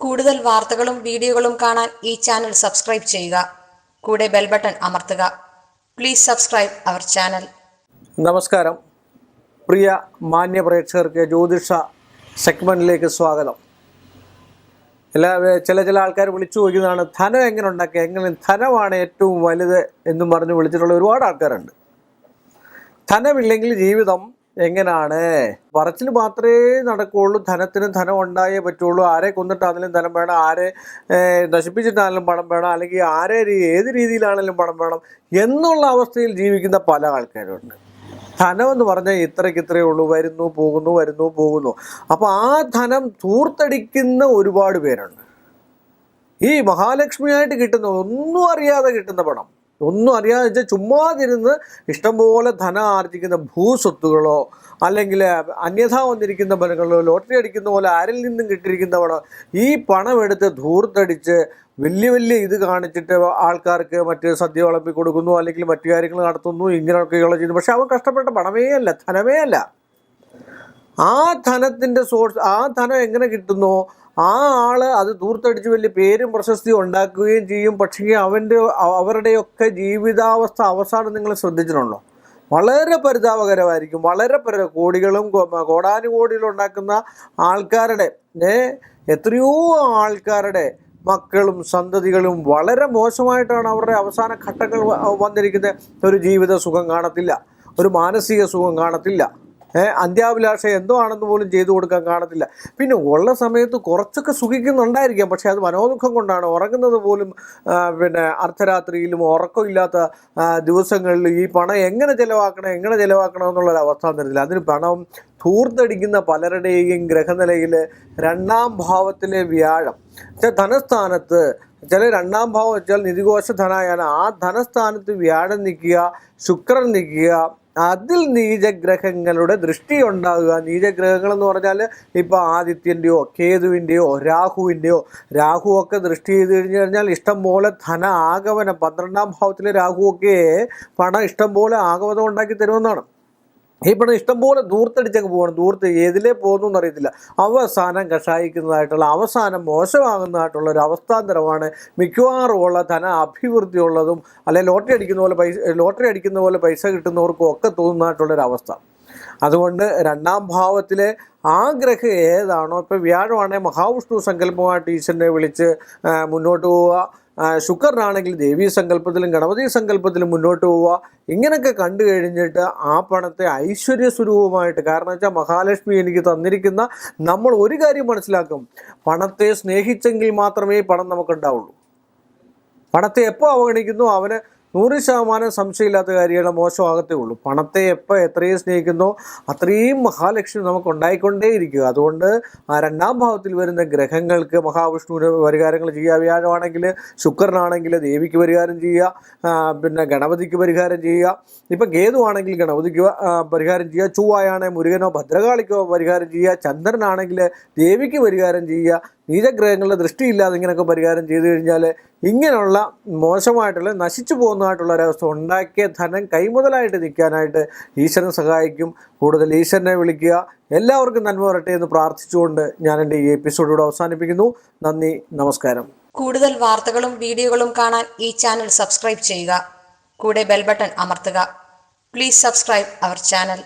കൂടുതൽ വാർത്തകളും വീഡിയോകളും കാണാൻ ഈ ചാനൽ സബ്സ്ക്രൈബ് ചെയ്യുക. കൂടെ ബെൽ ബട്ടൺ അമർത്തുക. Please subscribe our channel. നമസ്കാരം. പ്രിയ മാന്യ പ്രേക്ഷകർക്ക് ജ്യോതിഷ സെഗ്മെന്റിലേക്ക് സ്വാഗതം. ചില ആൾക്കാർ വിളിച്ചു ചോദിക്കുന്നതാണ്, ധനം എങ്ങനെ ഉണ്ടാക്കുക, എങ്ങനെ ധനമാണ് ഏറ്റവും വലുത് എന്നും പറഞ്ഞ് വിളിച്ചിട്ടുള്ള ഒരുപാട് ആൾക്കാരുണ്ട്. ധനമില്ലെങ്കിൽ ജീവിതം എങ്ങനെയാണ്? പറച്ചിൽ മാത്രമേ നടക്കുകയുള്ളൂ. ധനത്തിന് ധനം ഉണ്ടായേ പറ്റുള്ളൂ. ആരെ കൊന്നിട്ടാണെങ്കിലും ധനം വേണം, ആരെ നശിപ്പിച്ചിട്ടാണെങ്കിലും പണം വേണം, അല്ലെങ്കിൽ ഏത് രീതിയിലാണെങ്കിലും പണം വേണം എന്നുള്ള അവസ്ഥയിൽ ജീവിക്കുന്ന പല ആൾക്കാരുണ്ട്. ധനം എന്ന് പറഞ്ഞാൽ ഇത്രയേ ഉള്ളൂ, വരുന്നു പോകുന്നു. അപ്പോൾ ആ ധനം ധൂർത്തടിക്കുന്ന ഒരുപാട് പേരുണ്ട്. ഈ മഹാലക്ഷ്മിയായിട്ട് കിട്ടുന്ന, ഒന്നും അറിയാതെ കിട്ടുന്ന പണം, ഒന്നും അറിയാതെ വെച്ചാൽ ചുമ്മാതിരുന്ന് ഇഷ്ടംപോലെ ധനം ആർജിക്കുന്ന ഭൂസ്വത്തുകളോ അല്ലെങ്കിൽ അന്യഥാ വന്നിരിക്കുന്ന പണങ്ങളോ, ലോട്ടറി അടിക്കുന്ന പോലെ ആരിൽ നിന്നും കിട്ടിയിരിക്കുന്ന പണം, ഈ പണം എടുത്ത് ധൂർത്തടിച്ച് വലിയ ഇത് കാണിച്ചിട്ട് ആൾക്കാർക്ക് മറ്റ് സദ്യ വിളമ്പി കൊടുക്കുന്നു, അല്ലെങ്കിൽ മറ്റു കാര്യങ്ങൾ നടത്തുന്നു, ഇങ്ങനെയൊക്കെയുള്ള ചെയ്യുന്നു. പക്ഷെ അവൻ കഷ്ടപ്പെട്ട പണമേ അല്ല, ധനമേ അല്ല. ആ ധനത്തിൻ്റെ സോഴ്സ്, ആ ധനം എങ്ങനെ കിട്ടുന്നോ ആ ആള് അത് ദൂർത്തടിച്ച് വലിയ പേരും പ്രശസ്തിയും ഉണ്ടാക്കുകയും ചെയ്യും. പക്ഷേ അവരുടെയൊക്കെ ജീവിതാവസ്ഥ അവസാനം നിങ്ങൾ ശ്രദ്ധിച്ചിട്ടുണ്ടോ? വളരെ പരിതാപകരമായിരിക്കും. വളരെ കോടികളും കോടാനുകോടികളും ഉണ്ടാക്കുന്ന ആൾക്കാരുടെ എത്രയോ ആൾക്കാരുടെ മക്കളും സന്തതികളും വളരെ മോശമായിട്ടാണ് അവരുടെ അവസാന ഘട്ടങ്ങൾ വന്നിരിക്കുന്നത്. ഒരു ജീവിത സുഖം കാണത്തില്ല, ഒരു മാനസിക സുഖം കാണത്തില്ല, അന്ത്യാഭിലാഷ എന്തോ ആണെന്ന് പോലും ചെയ്തു കൊടുക്കാൻ കാണത്തില്ല. പിന്നെ ഉള്ള സമയത്ത് കുറച്ചൊക്കെ സുഖിക്കുന്നുണ്ടായിരിക്കാം, പക്ഷേ അത് മനോദുഃഖം കൊണ്ടാണ്. ഉറങ്ങുന്നത് പോലും അർദ്ധരാത്രിയിലും ഉറക്കമില്ലാത്ത ദിവസങ്ങളിൽ ഈ പണം എങ്ങനെ ചിലവാക്കണം എന്നുള്ളൊരവസ്ഥ തരുന്നില്ല. അതിന് പണം ധൂർത്തടിക്കുന്ന പലരുടെയും ഗ്രഹനിലയിൽ രണ്ടാം ഭാവത്തിലെ വ്യാഴം, ധനസ്ഥാനത്ത്, ചില രണ്ടാം ഭാവം വെച്ചാൽ നിധികോശ ധനായാണ്. ആ ധനസ്ഥാനത്ത് വ്യാഴം നിൽക്കുക, ശുക്രൻ നിൽക്കുക, അതിൽ നീചഗ്രഹങ്ങളുടെ ദൃഷ്ടി ഉണ്ടാകുക. നീചഗ്രഹങ്ങൾ എന്ന് പറഞ്ഞാൽ ഇപ്പോൾ ആദിത്യൻ്റെയോ കേതുവിൻ്റെയോ രാഹുവൊക്കെ ദൃഷ്ടി ചെയ്ത് കഴിഞ്ഞാൽ ഇഷ്ടം പോലെ ധന ആഗമനം, 12ാം ഭാവത്തിലെ രാഹുവൊക്കെ പണം ഇഷ്ടം പോലെ ആഗമനം ഉണ്ടാക്കി തരുമെന്നാണ്. ഈ പണം ഇഷ്ടംപോലെ ദൂർത്തടിച്ചങ്ങ് പോകണം. ദൂർത്ത് ഏതിലേ പോകുന്നു എന്നറിയത്തില്ല. അവസാനം കഷായിക്കുന്നതായിട്ടുള്ള, അവസാനം മോശമാകുന്നതായിട്ടുള്ള ഒരു അവസ്ഥാന്തരമാണ് മിക്കവാറും ഉള്ള ധന അഭിവൃദ്ധി ഉള്ളതും, അല്ലെങ്കിൽ ലോട്ടറി അടിക്കുന്ന പോലെ പൈസ കിട്ടുന്നവർക്കും ഒക്കെ തോന്നുന്നതായിട്ടുള്ളൊരവസ്ഥ. അതുകൊണ്ട് രണ്ടാം ഭാവത്തിലെ ആ ഗ്രഹം ഏതാണോ, ഇപ്പോൾ വ്യാഴമാണെങ്കിൽ മഹാവിഷ്ണു സങ്കല്പമായിട്ട് ഈശ്വരനെ വിളിച്ച് മുന്നോട്ട് പോവുക, ശുക്രനാണെങ്കിൽ ദേവീ സങ്കല്പത്തിലും ഗണപതി സങ്കല്പത്തിലും മുന്നോട്ട് പോവുക. ഇങ്ങനെയൊക്കെ കണ്ടു കഴിഞ്ഞിട്ട് ആ പണത്തെ ഐശ്വര്യ സ്വരൂപമായിട്ട്, കാരണം വെച്ചാൽ മഹാലക്ഷ്മി എനിക്ക് തന്നിരിക്കുന്ന, നമ്മൾ ഒരു കാര്യം മനസ്സിലാക്കും, പണത്തെ സ്നേഹിച്ചെങ്കിൽ മാത്രമേ പണം നമുക്കുണ്ടാവുള്ളൂ. പണത്തെ എപ്പോൾ അവഗണിക്കുന്നു അവന് 100% സംശയമില്ലാത്ത കാര്യമാണ്, മോശമാകത്തേ ഉള്ളൂ. പണത്തെ എത്രയും സ്നേഹിക്കുന്നോ അത്രയും മഹാലക്ഷ്മി നമുക്ക് ഉണ്ടായിക്കൊണ്ടേയിരിക്കുക. അതുകൊണ്ട് ആ രണ്ടാം ഭാവത്തിൽ വരുന്ന ഗ്രഹങ്ങൾക്ക് മഹാവിഷ്ണുവിന് പരിഹാരങ്ങൾ ചെയ്യുക. വ്യാഴമാണെങ്കിൽ ശുക്രനാണെങ്കിൽ ദേവിക്ക് പരിഹാരം ചെയ്യുക, പിന്നെ ഗണപതിക്ക് പരിഹാരം ചെയ്യുക. ഇപ്പം കേതുവാണെങ്കിൽ ഗണപതിക്ക് പരിഹാരം ചെയ്യുക, ചൊവ്വയാണെങ്കിൽ മുരുകനോ ഭദ്രകാളിക്കോ പരിഹാരം ചെയ്യുക, ചന്ദ്രനാണെങ്കിൽ ദേവിക്ക് പരിഹാരം ചെയ്യുക. നീചഗ്രഹങ്ങളുടെ ദൃഷ്ടിയില്ലാതെ ഇങ്ങനെയൊക്കെ പരിഹാരം ചെയ്തു കഴിഞ്ഞാൽ ഇങ്ങനെയുള്ള മോശമായിട്ടുള്ള നശിച്ചു പോകുന്നതായിട്ടുള്ള ഒരവസ്ഥ ഉണ്ടാക്കിയ ധനം കൈമുതലായിട്ട് നിൽക്കാനായിട്ട് ഈശ്വരൻ സഹായിക്കും. കൂടുതൽ ഈശ്വരനെ വിളിക്കുക. എല്ലാവർക്കും നന്മ വരട്ടെ എന്ന് പ്രാർത്ഥിച്ചുകൊണ്ട് ഞാൻ എൻ്റെ ഈ എപ്പിസോഡിലൂടെ അവസാനിപ്പിക്കുന്നു. നന്ദി, നമസ്കാരം. കൂടുതൽ വാർത്തകളും വീഡിയോകളും കാണാൻ ഈ ചാനൽ സബ്സ്ക്രൈബ് ചെയ്യുക. കൂടെ ബെൽ ബട്ടൺ അമർത്തുക. Please subscribe our channel.